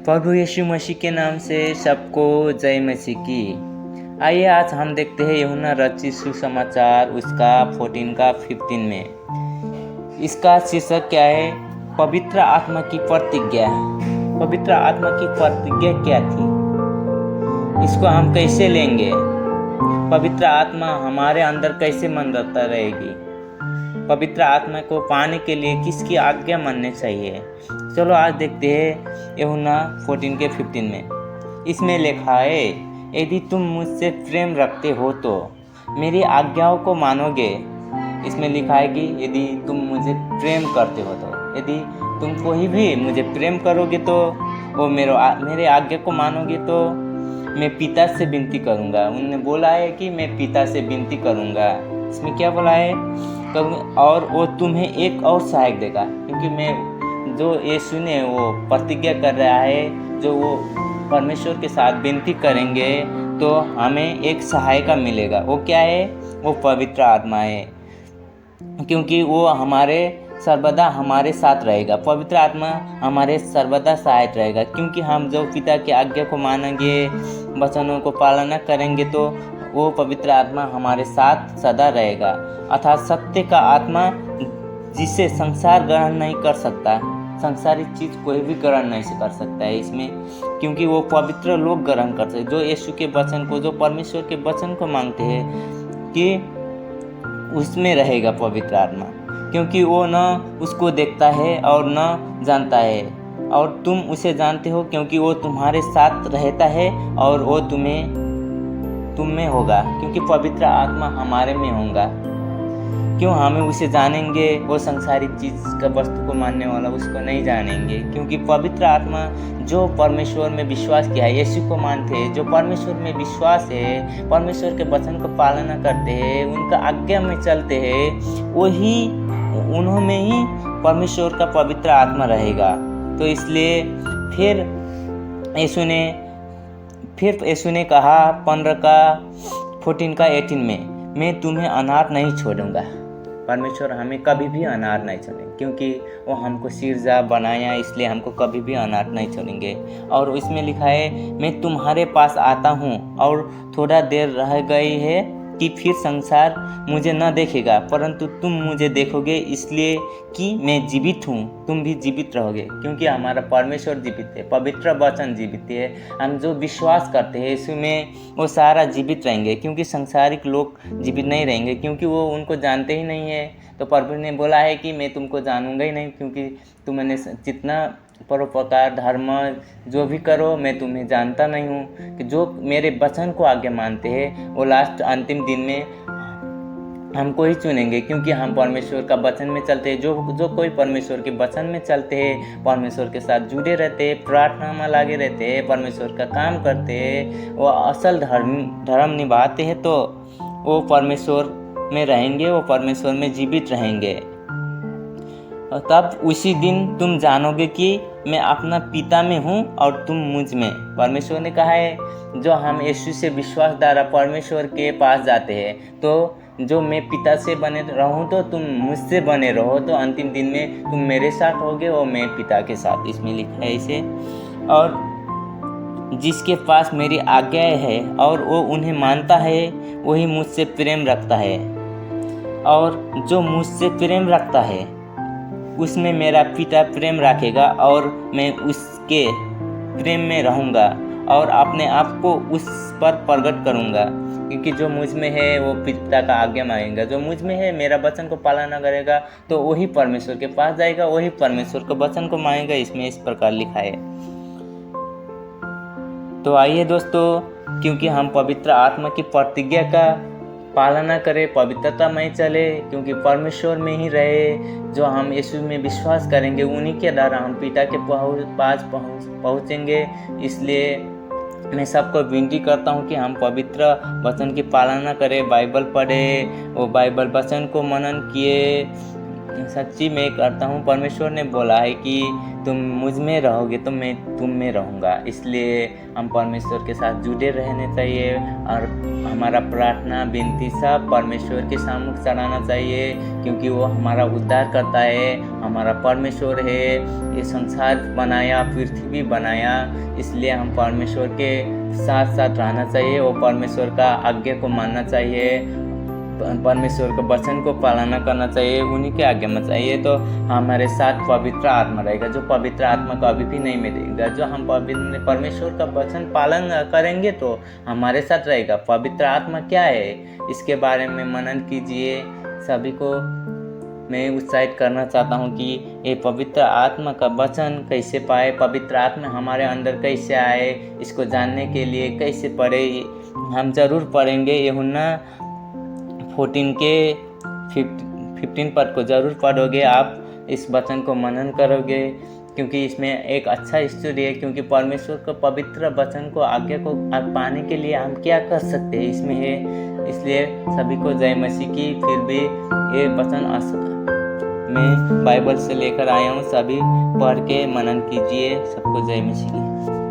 प्रभु यीशु मसीह के नाम से सबको जय मसीह की। आइए आज हम देखते हैं यूहन्ना रचित सुसमाचार उसका 14 का 15 में। इसका शीर्षक क्या है? पवित्र आत्मा की प्रतिज्ञा। पवित्र आत्मा की प्रतिज्ञा क्या थी? इसको हम कैसे लेंगे? पवित्र आत्मा हमारे अंदर कैसे मंडराता रहेगी? पवित्र आत्मा को पाने के लिए किसकी आज्ञा माननी चाहिए? चलो आज देखते हैं यूहन्ना 14 के 15 में। इसमें लिखा है, यदि तुम मुझसे प्रेम रखते हो तो मेरी आज्ञाओं को मानोगे। इसमें लिखा है कि यदि तुम मुझे प्रेम करते हो तो, यदि तुम कोई भी मुझे प्रेम करोगे तो वो मेरे आज्ञा को मानोगे तो मैं पिता से विनती करूँगा। उन्होंने बोला है कि मैं पिता से विनती करूँगा। इसमें क्या बोला है? और वो तुम्हें एक और सहायक देगा, क्योंकि मैं जो यीशु ने वो प्रतिज्ञा कर रहा है, जो वो परमेश्वर के साथ विनती करेंगे तो हमें एक सहायक मिलेगा। वो क्या है? वो पवित्र आत्मा है, क्योंकि वो हमारे सर्वदा हमारे साथ रहेगा। पवित्र आत्मा हमारे सर्वदा सहायक रहेगा, क्योंकि हम जो पिता की आज्ञा को मानेंगे, वचनों को पालना करेंगे तो वो पवित्र आत्मा हमारे साथ सदा रहेगा। अर्थात सत्य का आत्मा जिसे संसार ग्रहण नहीं कर सकता, संसारिक चीज़ कोई भी ग्रहण नहीं कर सकता है इसमें, क्योंकि वो पवित्र लोग ग्रहण करते हैं जो यीशु के वचन को, जो परमेश्वर के वचन को मांगते हैं, कि उसमें रहेगा पवित्र आत्मा, क्योंकि वो न उसको देखता है और न जानता है, और तुम उसे जानते हो क्योंकि वो तुम्हारे साथ रहता है और वो तुम में होगा, क्योंकि पवित्र आत्मा हमारे में होगा। क्यों हमें उसे जानेंगे? वो संसारिक चीज़ का वस्तु को मानने वाला उसको नहीं जानेंगे, क्योंकि पवित्र आत्मा जो परमेश्वर में विश्वास किया है, यीशु को मानते हैं, जो परमेश्वर में विश्वास है, परमेश्वर के वचन को पालना करते हैं, उनका आज्ञा में चलते हैं, वही उन्होंने ही परमेश्वर का पवित्र आत्मा रहेगा। तो इसलिए फिर यीशु ने कहा 15 का 14 का 18 में, मैं तुम्हें अनाथ नहीं छोड़ूंगा। परमेश्वर हमें कभी भी अनाथ नहीं छोड़ेंगे, क्योंकि वो हमको सिरजा बनाया, इसलिए हमको कभी भी अनाथ नहीं छोड़ेंगे। और इसमें लिखा है, मैं तुम्हारे पास आता हूँ और थोड़ा देर रह गई है कि फिर संसार मुझे न देखेगा, परंतु तुम मुझे देखोगे, इसलिए कि मैं जीवित हूँ, तुम भी जीवित रहोगे। क्योंकि हमारा परमेश्वर जीवित है, पवित्र वचन जीवित है। हम जो विश्वास करते हैं यीशु में, वो सारा जीवित रहेंगे, क्योंकि संसारिक लोग जीवित नहीं रहेंगे, क्योंकि वो उनको जानते ही नहीं है। तो प्रभु ने बोला है कि मैं तुमको जानूंगा ही नहीं, क्योंकि तुमने जितना परोपकार धर्म जो भी करो, मैं तुम्हें जानता नहीं हूँ। कि जो मेरे वचन को आगे मानते हैं वो लास्ट अंतिम दिन में हमको ही चुनेंगे, क्योंकि हम परमेश्वर का वचन में चलते हैं। जो कोई परमेश्वर के वचन में चलते हैं, परमेश्वर के साथ जुड़े रहते हैं, प्रार्थना में लगे रहते हैं, परमेश्वर का काम करते हैं, वो असल धर्म निभाते हैं, तो वो परमेश्वर में रहेंगे, वो परमेश्वर में जीवित रहेंगे। तब उसी दिन तुम जानोगे कि मैं अपना पिता में हूँ और तुम मुझ में। परमेश्वर ने कहा है, जो हम यीशु से विश्वास द्वारा परमेश्वर के पास जाते हैं, तो जो मैं पिता से बने रहूँ तो तुम मुझसे बने रहो, तो अंतिम दिन में तुम मेरे साथ होगे और मैं पिता के साथ। इसमें लिखा है इसे, और जिसके पास मेरी आज्ञाएं है और वो उन्हें मानता है, वही मुझसे प्रेम रखता है, और जो मुझसे प्रेम रखता है उसमें मेरा पिता प्रेम रखेगा, और मैं उसके प्रेम में रहूँगा और अपने आप को उस पर प्रकट करूँगा। क्योंकि जो मुझ में है वो पिता का आज्ञा मानेगा, जो मुझ में है मेरा वचन को पालना करेगा, तो वही परमेश्वर के पास जाएगा, वही परमेश्वर के वचन को मानेगा। इसमें इस प्रकार लिखा है। तो आइए दोस्तों, क्योंकि हम पवित्र आत्मा की प्रतिज्ञा का पालना करें, पवित्रता में चले, क्योंकि परमेश्वर में ही रहे। जो हम यीशु में विश्वास करेंगे, उन्हीं के द्वारा हम पिता के पास पहुँचेंगे। इसलिए मैं सबको विनती करता हूँ कि हम पवित्र वचन की पालना करें, बाइबल पढ़े, वो बाइबल वचन को मनन किए, सच्ची मैं करता हूँ। परमेश्वर ने बोला है कि तुम मुझ में रहोगे तो मैं तुम में रहूँगा, इसलिए हम परमेश्वर के साथ जुड़े रहने चाहिए और हमारा प्रार्थना विनती सब परमेश्वर के सामने चढ़ाना चाहिए, क्योंकि वो हमारा उद्धार करता है, हमारा परमेश्वर है। ये संसार बनाया, पृथ्वी बनाया, इसलिए हम परमेश्वर के साथ साथ रहना चाहिए। वो परमेश्वर का आज्ञा को मानना चाहिए, परमेश्वर के वचन को पालना करना चाहिए, उन्हीं के आज्ञा में चाहिए। तो हमारे साथ पवित्र आत्मा रहेगा, जो पवित्र आत्मा को अभी भी नहीं मिलेगा। जो हम परमेश्वर का वचन पालन करेंगे तो हमारे साथ रहेगा। पवित्र आत्मा क्या है, इसके बारे में मनन कीजिए। सभी को मैं उत्साहित करना चाहता हूँ कि ये पवित्र आत्मा का वचन कैसे पाए, पवित्र आत्मा हमारे अंदर कैसे आए, इसको जानने के लिए कैसे पढ़े। हम ज़रूर पढ़ेंगे। यूहन्ना 14 के 15 पद को ज़रूर पढ़ोगे, आप इस वचन को मनन करोगे, क्योंकि इसमें एक अच्छा स्टोरी है। क्योंकि परमेश्वर को पवित्र वचन को आज्ञा को पाने के लिए हम क्या कर सकते हैं इसमें है। इसलिए सभी को जय मसीह की। फिर भी ये वचन मैं बाइबल से लेकर आया हूँ, सभी पढ़ के मनन कीजिए। सबको जय मसीह की।